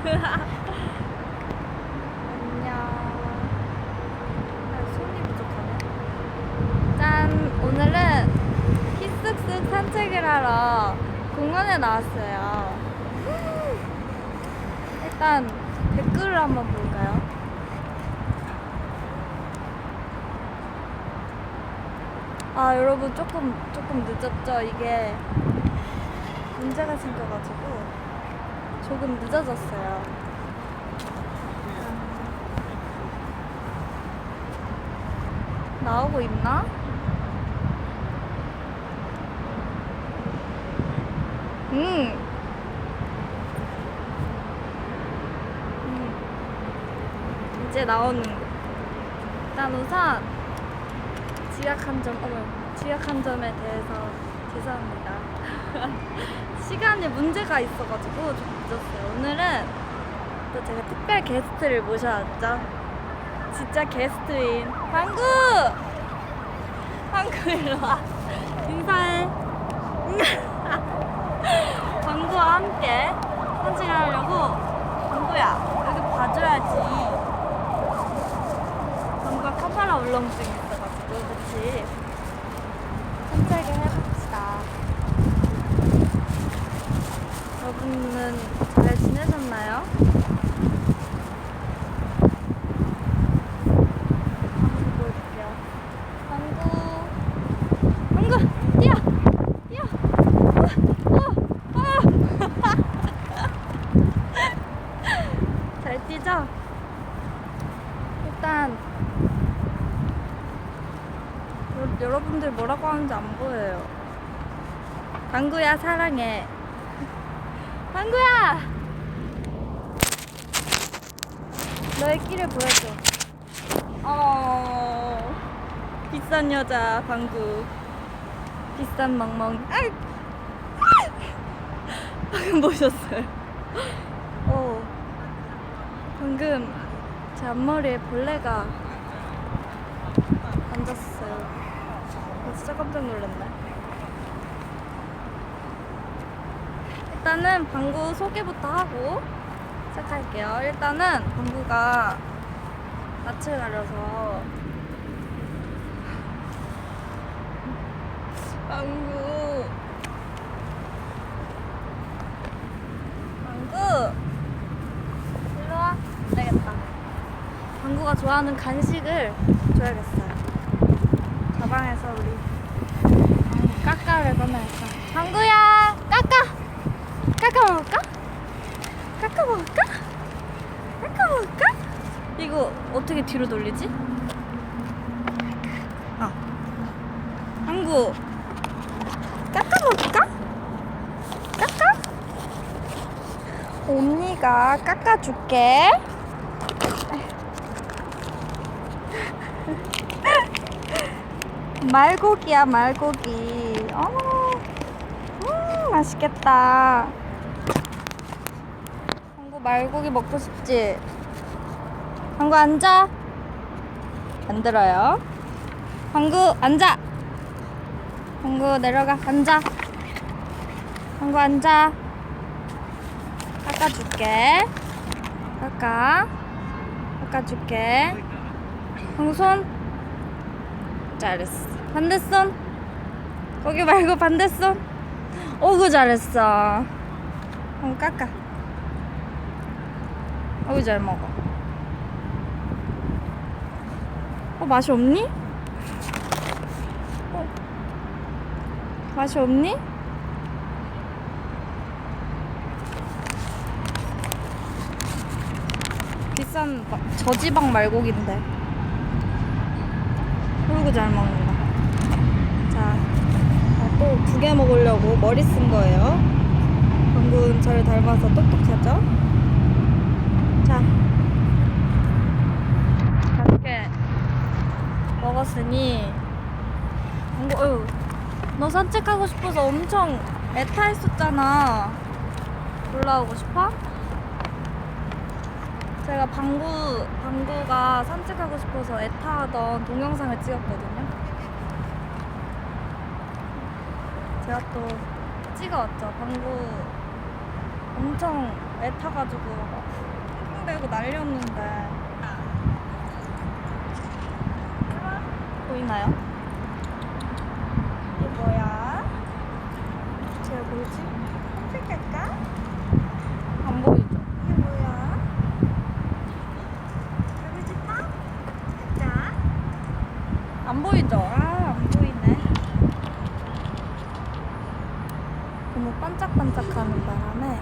안녕. 아, 손이 부족하네. 짠! 오늘은 키쓱쓱 산책을 하러 공원에 나왔어요. 일단 댓글을 한번 볼까요? 아, 여러분 조금 늦었죠? 이게 문제가 생겨가지고 조금 늦어졌어요. 나오고 있나? 이제 나오는 거. 일단 우선 지각한 점에 대해서 죄송합니다. 시간에 문제가 있어가지고 좀 늦었어요. 오늘은 또 제가 특별 게스트를 모셔왔죠. 진짜 게스트인 방구! 방구 일로 와. 인사해. 방구와 함께 산책하려고. 방구야, 여기 봐줘야지. 방구가 카메라 울렁증 있어가지고, 그치? 산책을 해봅시다. 여러분은 잘 지내셨나요? 방구 볼게요. 방구, 뛰어! 뛰어! 잘 뛰죠? 일단 여러분들 뭐라고 하는지 안 보여요. 방구야, 사랑해. 방구야! 너의 끼를 보여줘. 비싼 여자 방구. 비싼 멍멍이. 방금 보셨어요? 방금 제 앞머리에 벌레가 앉았어요. 진짜 깜짝 놀랐네. 일단은 방구 소개부터 하고 시작할게요. 일단은 방구가 낯을 가려서 방구 일로 와. 되겠다. 방구가 좋아하는 간식을 줘야겠어요. 가방에서 우리 까까를 꺼내야겠다. 방구야, 까까 먹을까? 까까 먹을까? 이거 어떻게 뒤로 돌리지? 방구, 까까 먹을까? 까까? 언니가 깎아줄게. 말고기야, 말고기. 맛있겠다. 방구 말고기 먹고 싶지? 방구 앉아. 안 들어요. 방구 앉아. 방구 내려가. 앉아. 방구 앉아. 깎아줄게. 깎아줄게. 방구 손. 잘했어. 반대손. 거기 말고 반대손. 오구 잘했어. 방구 깎아. 어우 잘 먹어. 맛이 없니? 맛이 없니? 비싼 저지방 말고기인데. 그리고 잘 먹는다. 자, 또 2개 먹으려고 머리 쓴 거예요. 방금 저를 닮아서 똑똑하죠? 자, 5개 먹었으니 방구, 너 산책하고 싶어서 엄청 애타했었잖아. 올라오고 싶어? 제가 방구가 산책하고 싶어서 애타하던 동영상을 찍었거든요. 제가 또 찍어왔죠. 방구 엄청 애 타가지고 막 쿵쿵대고 난리였는데. 보이나요? 이게 뭐야? 제가 뭐지? 커플 갈까? 안 보이죠? 이게 뭐야? 가고 싶어? 가자. 안 보이죠? 아, 안 보이네. 너무 반짝반짝하는 바람에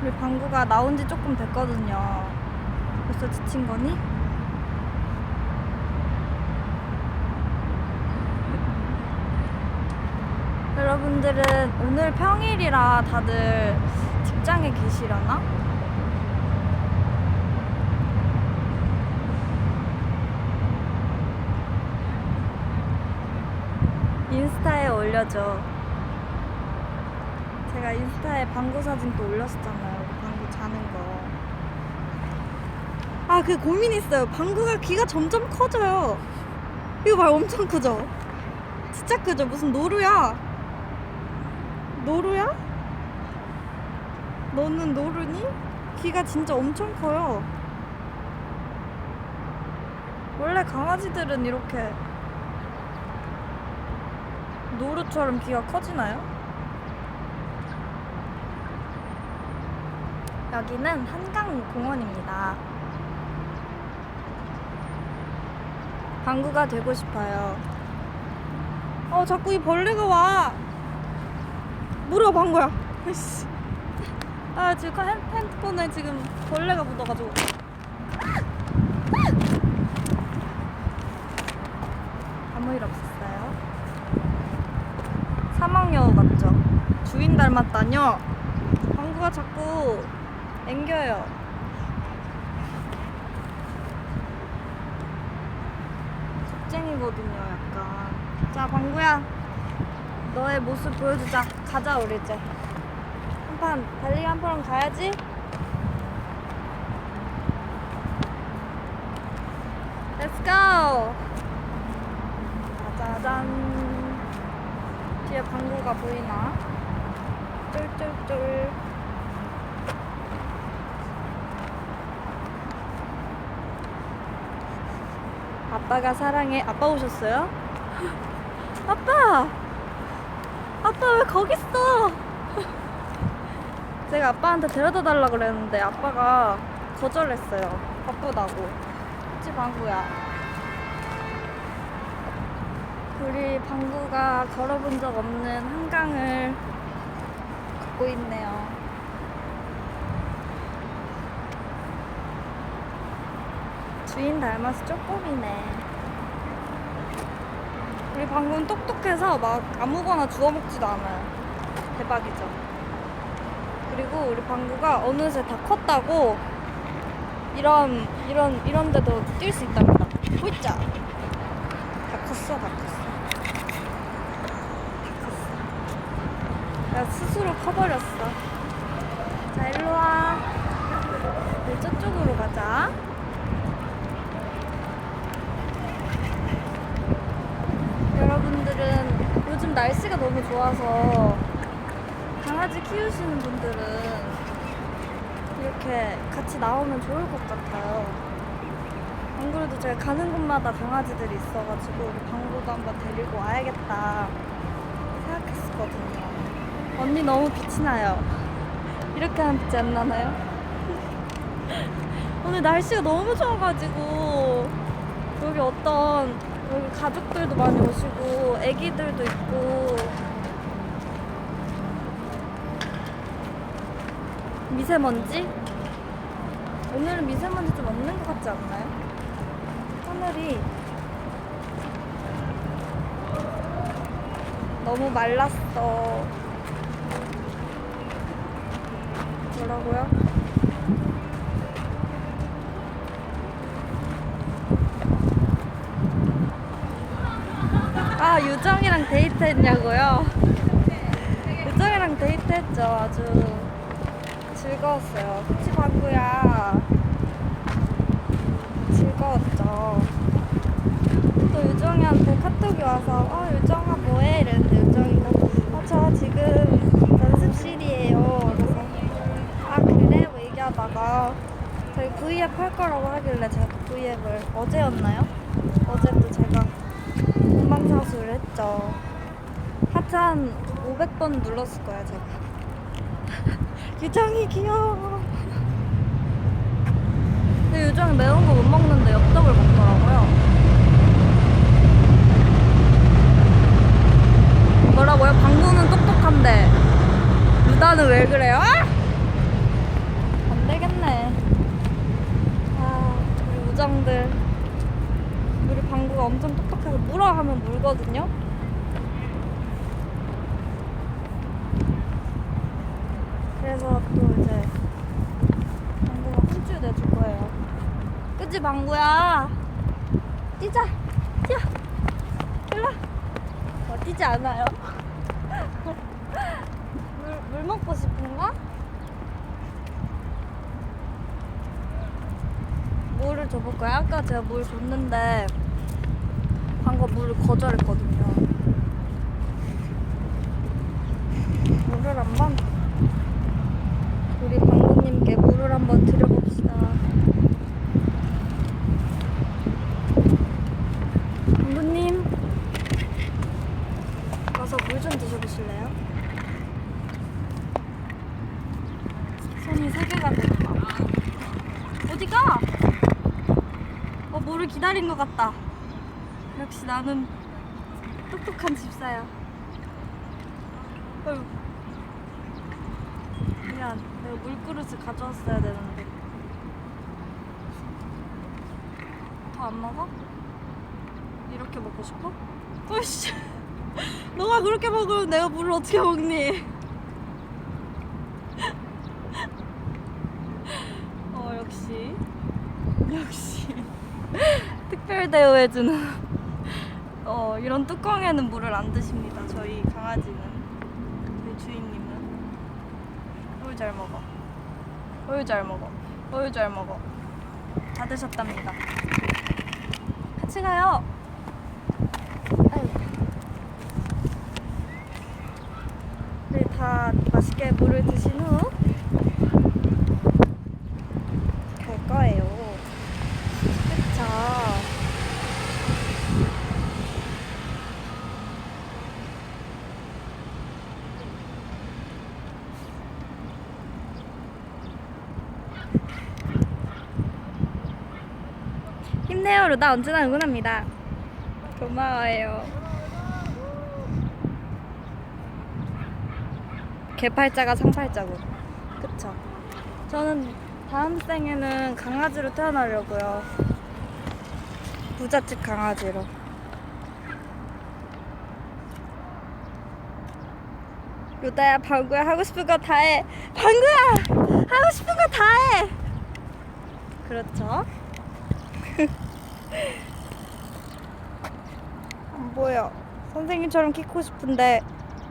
우리 방구가 나온 지 조금 됐거든요. 벌써 지친 거니? 여러분들은 오늘 평일이라 다들 직장에 계시려나? 인스타에 올려줘. 제가 인스타에 방구 사진 또 올렸었잖아요. 방구 자는 거. 아, 그 고민 있어요. 방구가 귀가 점점 커져요. 이거 말 엄청 크죠? 진짜 크죠? 무슨 노루야? 노루야? 너는 노루니? 귀가 진짜 엄청 커요. 원래 강아지들은 이렇게 노루처럼 귀가 커지나요? 여기는 한강공원입니다. 방구가 되고 싶어요. 자꾸 이 벌레가 와. 물어, 방구야. 아, 지금 핸드폰에 지금 벌레가 묻어가지고. 아무 일 없었어요. 사막여우 같죠? 주인 닮았다뇨? 방구가 자꾸 앵겨요. 겁쟁이거든요, 약간. 자, 방구야. 너의 모습 보여주자. 가자, 우리 이제. 달리기 한 판 가야지. Let's go! 짜자잔. 뒤에 방구가 보이나? 쫄쫄쫄. 아빠가 사랑해. 아빠 오셨어요? 아빠! 아빠 왜 거기 있어? 제가 아빠한테 데려다 달라 그랬는데 아빠가 거절했어요. 바쁘다고. 그치, 방구야? 우리 방구가 걸어본 적 없는 한강을 걷고 있네요. 주인 닮아서 쪼꼬미네. 우리 방구는 똑똑해서 막 아무거나 주워 먹지도 않아요. 대박이죠. 그리고 우리 방구가 어느새 다 컸다고 이런 데도 뛸 수 있답니다. 보이자. 다 컸어. 내가 스스로 커버렸어. 자, 일로 와. 우리 저쪽으로 가자. 여러분들은 요즘 날씨가 너무 좋아서 강아지 키우시는 분들은 이렇게 같이 나오면 좋을 것 같아요. 안 그래도 제가 가는 곳마다 강아지들이 있어가지고 우리 방구도 한번 데리고 와야겠다 생각했었거든요. 언니 너무 빛이 나요. 이렇게 하면 빛이 안 나나요? 오늘 날씨가 너무 좋아가지고 여기 가족들도 많이 오시고 애기들도 있고 미세먼지? 오늘은 미세먼지 좀 없는 것 같지 않나요? 하늘이 너무 말랐어. 뭐라고요? 아, 유정이랑 데이트했냐고요? 유정이랑 데이트했죠. 아주 즐거웠어요. 그치, 방구야? 즐거웠죠. 또 유정이한테 카톡이 와서 유정아 뭐해? 이랬는데 할 거라고 하길래 제가 V앱을 어제였나요? 어제 또 제가 본방사수를 했죠. 하트 한 500번 눌렀을 거야 제가. 유정이 귀여워. 근데 유정이 매운 거 못 먹는데 엽떡을 먹더라고요. 뭐라고요? 방구는 똑똑한데 루다는 왜 그래요? 안 되겠네. 아, 우리 우정들. 우리 방구가 엄청 똑똑해서 물어 하면 물거든요. 그래서 또 이제 방구가 혼쭐 내줄 거예요. 그치 방구야? 뛰자. 뛰어. 일로 와. 뛰지 않아요. 물 먹고 싶은가? 물을 줘볼 거야. 아까 제가 물 줬는데 방금 물을 거절했거든요. 물을 한번 우리 방구님께 물을 한번 드려봅시다. 방구님 와서 물 좀 드셔보실래요? 손이 3개가 되는 거. 어디가? 물을 기다린 것 같다. 역시 나는 똑똑한 집사야. 어휴. 미안, 내가 물그릇을 가져왔어야 되는데. 더 안 먹어? 이렇게 먹고 싶어? 어이씨. 너가 그렇게 먹으면 내가 물을 어떻게 먹니? 역시 특별 대우해주는 이런 뚜껑에는 물을 안 드십니다. 저희 강아지는, 저희 주인님은. 어유 잘 먹어. 어유 잘 먹어. 어유 잘 먹어. 다 드셨답니다. 같이 가요. 아유. 네, 다 맛있게 물을 드신 후 갈 거예요. 그쵸? 힘내요. 루다 언제나 응원합니다. 고마워요. 개팔자가 상팔자고. 그쵸? 저는 다음 생에는 강아지로 태어나려고요. 부잣집 강아지로. 루다야, 방구야, 하고 싶은 거 다 해. 방구야! 하고 싶은 거 다 해! 그렇죠? 안 보여. 선생님처럼 키 크고 싶은데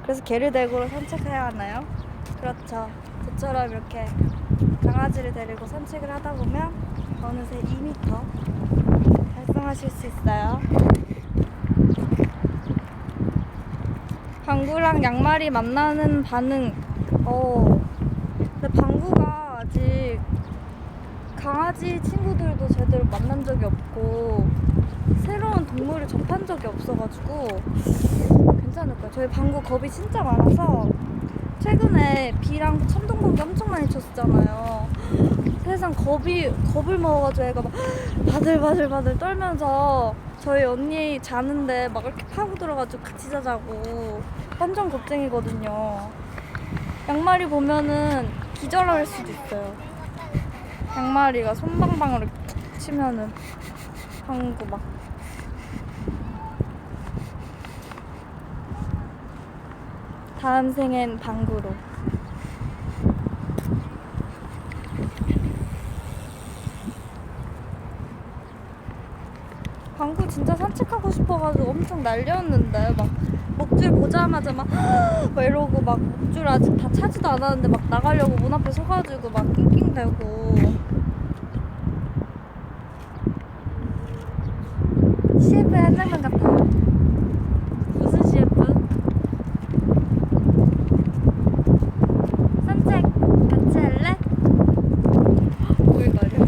그래서 개를 데리고 산책해야 하나요? 그렇죠. 저처럼 이렇게 강아지를 데리고 산책을 하다 보면 어느새 2m 달성하실 수 있어요. 방구랑 양말이 만나는 반응. 근데 방구가 아직 강아지 친구들도 제대로 만난 적이 없고 새로운 동물을 접한 적이 없어가지고 괜찮을 거예요. 저희 방구 겁이 진짜 많아서 최근에 비랑 천둥번개 엄청 많이 쳤었잖아요. 세상 겁을 먹어가지고 애가 막 바들바들 떨면서 저희 언니 자는데 막 이렇게 파고 들어가지고 같이 자자고 완전 겁쟁이거든요. 양말이 보면은 기절할 수도 있어요. 양말이가 손방방으로 툭 치면은 방구 막. 다음 생엔 방구로. 방구 진짜 산책하고 싶어가지고 엄청 날렸는데 막 목줄 보자마자 막 이러고 막 목줄 아직 다 차지도 않았는데 막 나가려고 문 앞에 서가지고 막 낑낑대고. CF의 한 장면 같아요. 무슨 CF? 산책 같이 할래? 뭘 가려?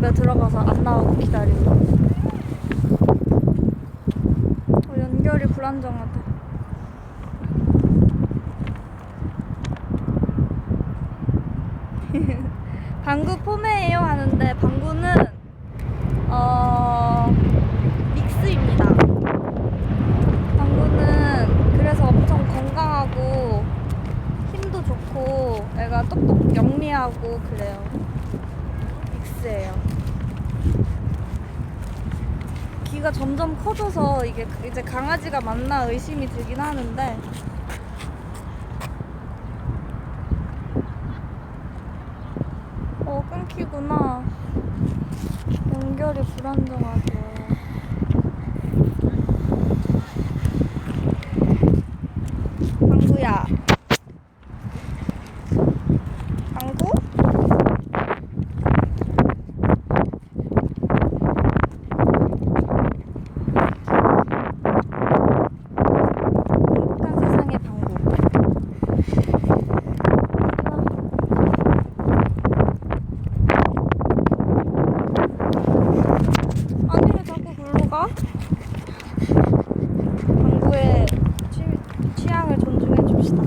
집에 들어가서 안 나오고 기다리고. 연결이 불안정하다. 방구 포메예요 하는데 방구는 믹스입니다. 방구는 그래서 엄청 건강하고 힘도 좋고 애가 똑똑 영리하고 그래요. 믹스예요. 귀가 점점 커져서 이게 이제 강아지가 맞나 의심이 들긴 하는데 끊기구나. 연결이 불안정하게. 방구야. 방구? 행복한 세상의 방구. 아니 왜 자꾸 글로 가? 방구의 취향을 존중해 줍시다.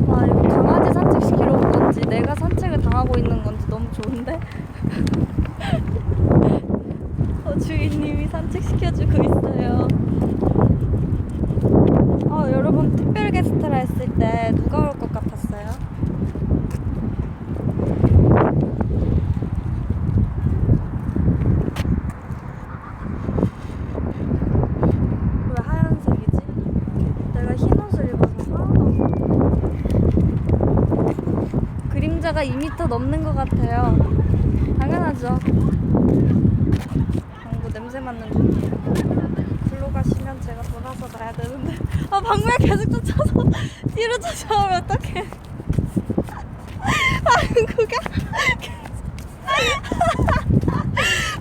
와 이거 강아지 산책시키러 온 건지 내가 산책을 당하고 있는 건지 너무 좋은데? 주인님이 산책시켜주고 있어요. 여러분 특별 게스트라 했을 때 누가 올 것 같았어요? 왜 하얀색이지? 내가 흰 옷을 입어서 하나도 안 보여. 그림자가 2m 넘는 것 같아요. 당연하죠. 방구 냄새 맡는 중이에요. 글로 가시면 제가 돌아서 가야 되는데 방구야 계속 쫓아서 뒤로 쫓아오면 어떡해.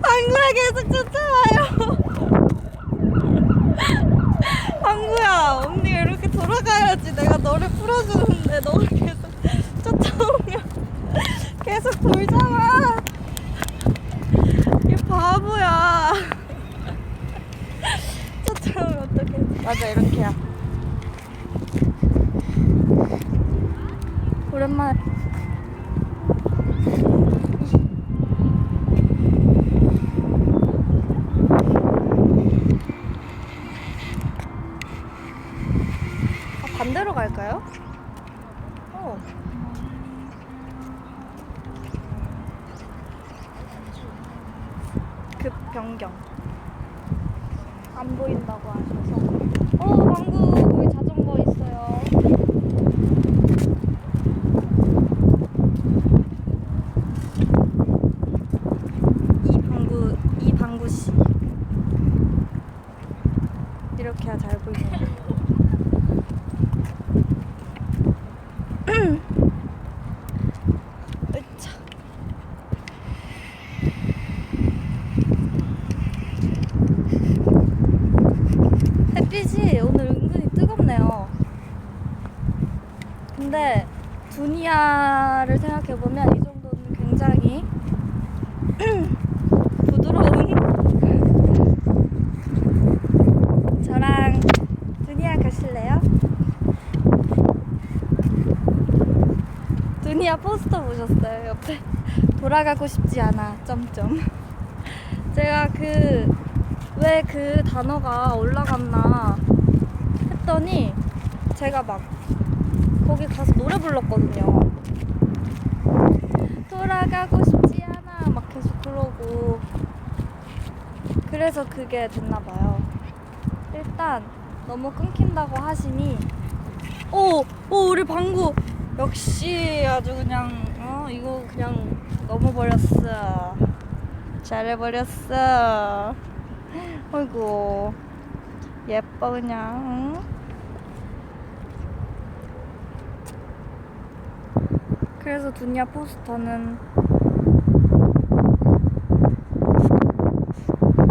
방구야 계속 쫓아와요. 방구야 언니 이렇게 돌아가야지. 내가 너를 풀어주는데 너가 계속 쫓아오면 계속 돌잖아. 이 바보야. 쫓아오면 어떡해. 맞아 이렇게야. 오랜만에 반대로 갈까요? 급 변경. 안 보인다고 하셔서. 방구 거기 자전거 있어요. 이 방구 씨. 이렇게 해야 잘 보이네요. 으차. 햇빛이 오늘 은근히 뜨겁네요. 근데 두니아를 생각해보면 이 정도는 굉장히 부드러운. 저랑 두니아 가실래요? 두니아 포스터 보셨어요? 옆에 돌아가고 싶지 않아 점점. 제가 왜 그 단어가 올라갔나 했더니 제가 막 거기 가서 노래 불렀거든요. 돌아가고 싶지 않아 막 계속 그러고. 그래서 그게 됐나봐요. 일단 너무 끊긴다고 하시니 우리 방구 역시 아주 그냥 이거 그냥 넘어버렸어. 잘해버렸어. 어이구 예뻐 그냥. 그래서 두니아 포스터는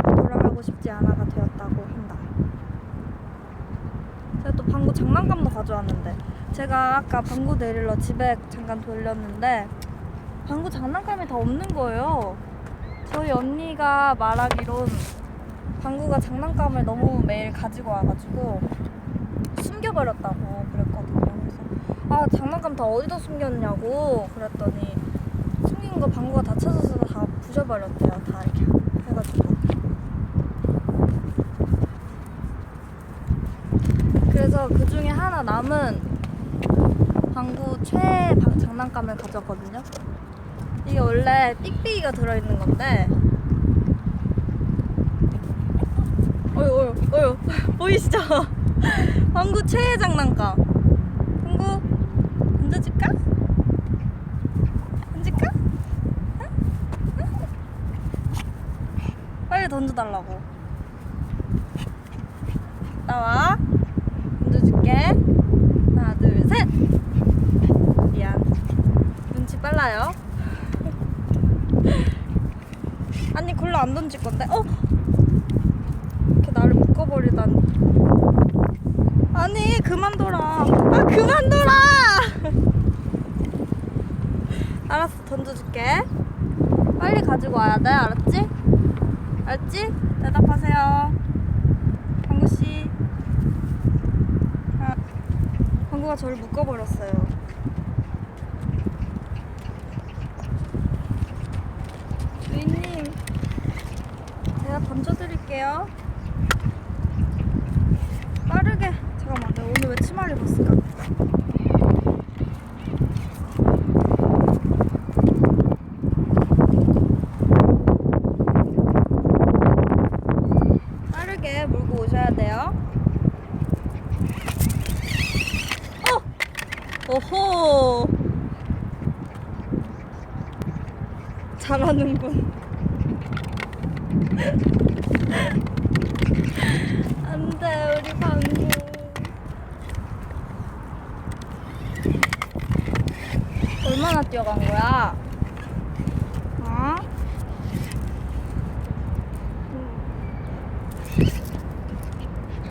돌아가고 싶지 않아가 되었다고 한다. 제가 또 방구 장난감도 가져왔는데 제가 아까 방구 데리러 집에 잠깐 돌렸는데 방구 장난감이 다 없는 거예요. 저희 언니가 말하기론 방구가 장난감을 너무 매일 가지고 와가지고 숨겨버렸다고 그랬거든요. 그래서 아, 장난감 다 어디다 숨겼냐고 그랬더니 숨긴 거 방구가 다 찾아서 다 부셔버렸대요. 다 이렇게 해가지고. 그래서 그 중에 하나 남은 방구 최애 장난감을 가져왔거든요. 이게 원래 삑삑이가 들어있는 건데 어휴 보이시죠? 방구 최애 장난감. 방구 던져줄까? 던질까? 응? 응? 빨리 던져달라고. 나와. 던져줄게. 하나 둘 셋. 미안, 눈치 빨라요. 아니 골라 안 던질 건데. 이렇게 나를 묶어버리다니. 아니 그만둬라. 아 그만둬라. 알았어, 던져줄게. 빨리 가지고 와야 돼. 알았지? 알았지? 대답하세요, 방구씨. 아, 방구가 저를 묶어버렸어요. 주인님, 제가 던져드릴게요. 빠르게. 잠깐만, 내가 오늘 왜 치마를 입었을까? 빠르게 물고 오셔야 돼요. 오호, 잘하는군. 안돼, 우리 방구. 얼마나 뛰어간 거야? 어?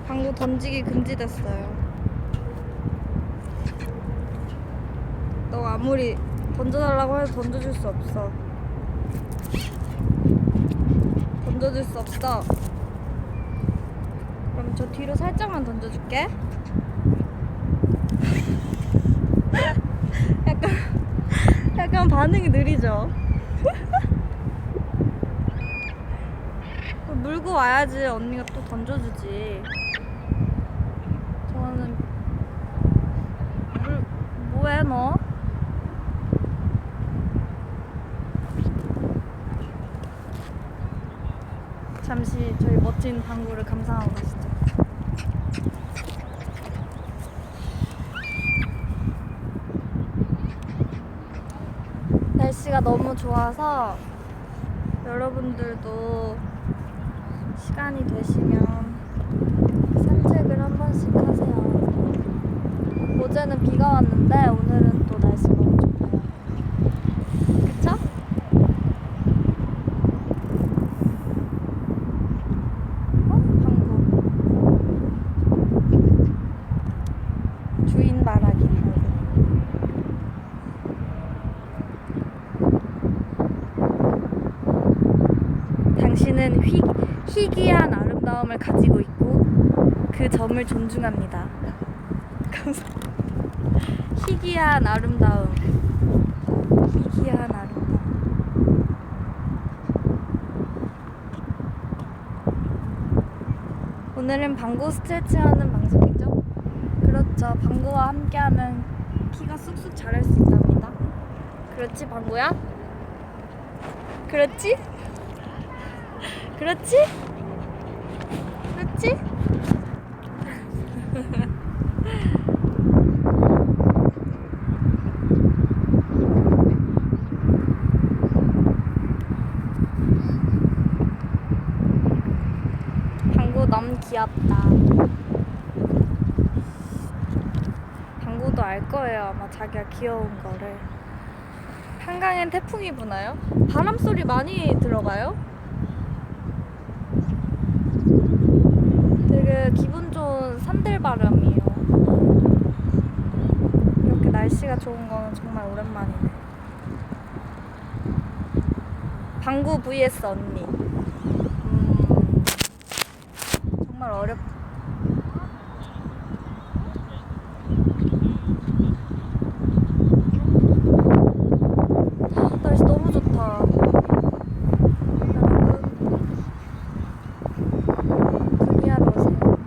방구 던지기 금지됐어요. 너 아무리 던져달라고 해도 던져줄 수 없어. 던져줄 수 없어. 그럼 저 뒤로 살짝만 던져줄게. 약간 반응이 느리죠? 물고 와야지 언니가 또 던져주지. 저는 뭐해 너? 잠시 저희 멋진 방구를 감상하고 가시죠. 날씨가 너무 좋아서 여러분들도 시간이 되시면 산책을 한 번씩 하세요. 어제는 비가 왔는데 오늘은 또 날씨 너무 좋네요. 그쵸? 방구. 주인 바라기 방구. 당신은 희귀한 아름다움을 가지고 있고 그 점을 존중합니다. 감사합니다. 희귀한 아름다움. 희귀한 아름다움. 오늘은 방구 스트레칭하는 방송이죠? 그렇죠. 방구와 함께하면 키가 쑥쑥 자랄 수 있답니다. 그렇지 방구야? 그렇지? 그렇지? 그렇지? 방구 너무 귀엽다. 방구도 알 거예요, 아마 자기가 귀여운 거를. 한강엔 태풍이 부나요? 바람 소리 많이 들어가요? 되게 기분 좋은 산들 바람이에요. 날씨가 좋은 거는 정말 오랜만이네. 방구 vs 언니. 정말 날씨 너무 좋다. 여러분, 준비하러 오세요.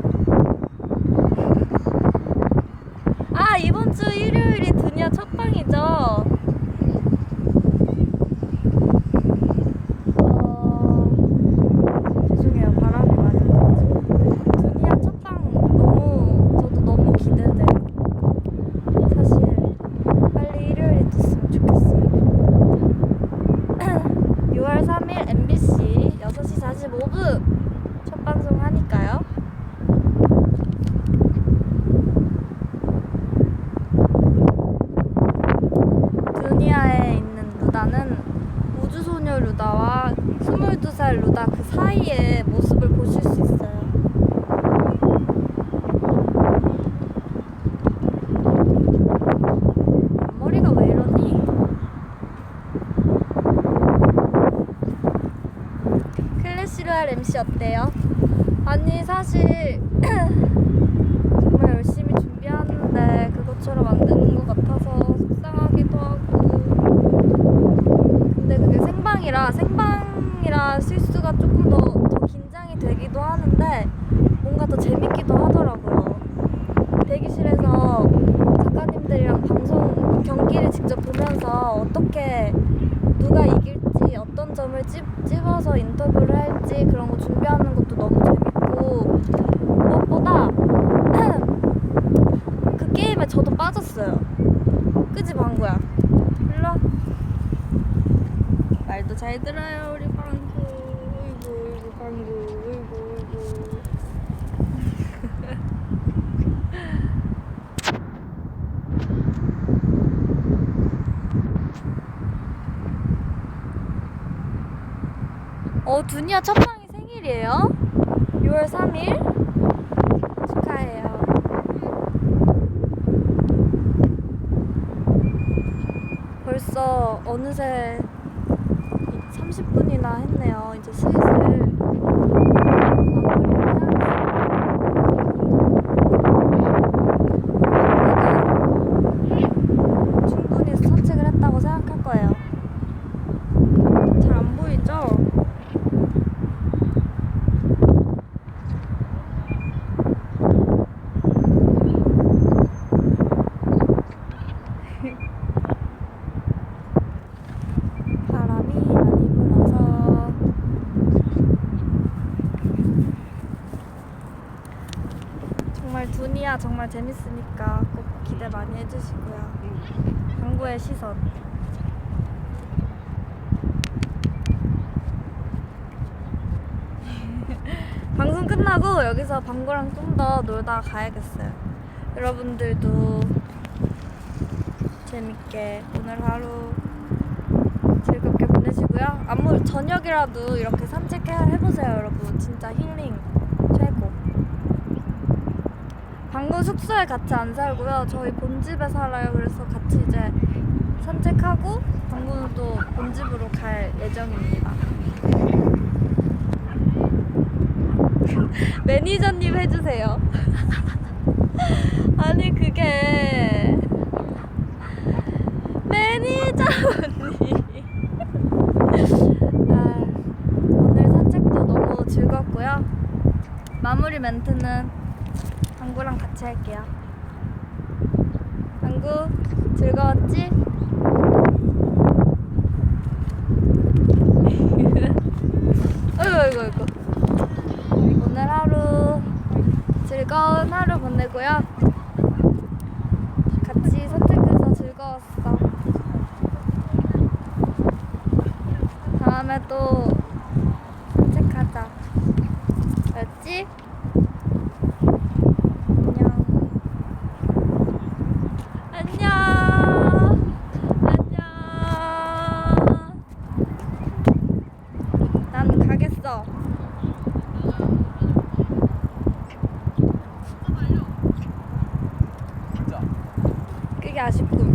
아, 이번 주 일요일이 두니아 첫 방이죠? 죄송해요. 바람이 많이 불어가지고. 두니아 첫 방 저도 너무 기대돼요. 사실 빨리 일요일이 됐으면 좋겠어요. 6월 3일 MBC 6시 45분 첫 방송 하니까요. 두니아에 있는 루다는 우주소녀 루다와 22살 루다 그 사이의 모습을 보실 수 있어요. 머리가 왜 이러니? 클래시로얄 MC 어때요? 아니 사실 정말 열심히 준비하는데 그것처럼 안 되는 것 같아서 속상하기도 하고, 근데 그게 생방이라 실수가 조금 더 긴장이 되기도 하는데 뭔가 더 재밌기도 하더라고요. 대기실에서 작가님들이랑 방송 경기를 직접 보면서 어떻게 누가 이길지 어떤 점을 찝어서 인터뷰를 할지 그런 거 준비하는 것도 너무 재밌고, 무엇보다 그 게임에 저도 빠졌어요. 그지 방구야? 일로 와. 말도 잘 들어요 우리 방구. 어이구 방구. 어이구. 두니아 첫 방이 생일이에요? 6월 3일? 축하해요. 벌써 어느새 30분이나 했네요. 이제 슬슬 마무리를 해야겠어요. 충분히 산책을 했다고 생각할 거예요. 잘 안 보이죠? 바람이 많이 불어서 정말 두니아 정말 재밌으니까 꼭 기대 많이 해주시고요. 방구의 시선. 방송 끝나고 여기서 방구랑 좀 더 놀다 가야겠어요. 여러분들도 재밌게 오늘 하루 즐겁게 보내시고요. 저녁이라도 이렇게 산책해보세요 여러분. 진짜 힐링 최고. 방구 숙소에 같이 안 살고요. 저희 본집에 살아요. 그래서 같이 이제 산책하고 방구는 또 본집으로 갈 예정입니다. 매니저님 해주세요. 아니 그게 매니저 언니. 오늘 산책도 너무 즐겁고요. 마무리 멘트는 방구랑 같이 할게요. 방구 즐거웠지? 아이고. 오늘 하루 즐거운 하루 보내고요. 같이 산책해서 즐거웠어. 다음에 또 산책하자. 알았지? 안녕. 난 가겠어. 그게 아쉽군.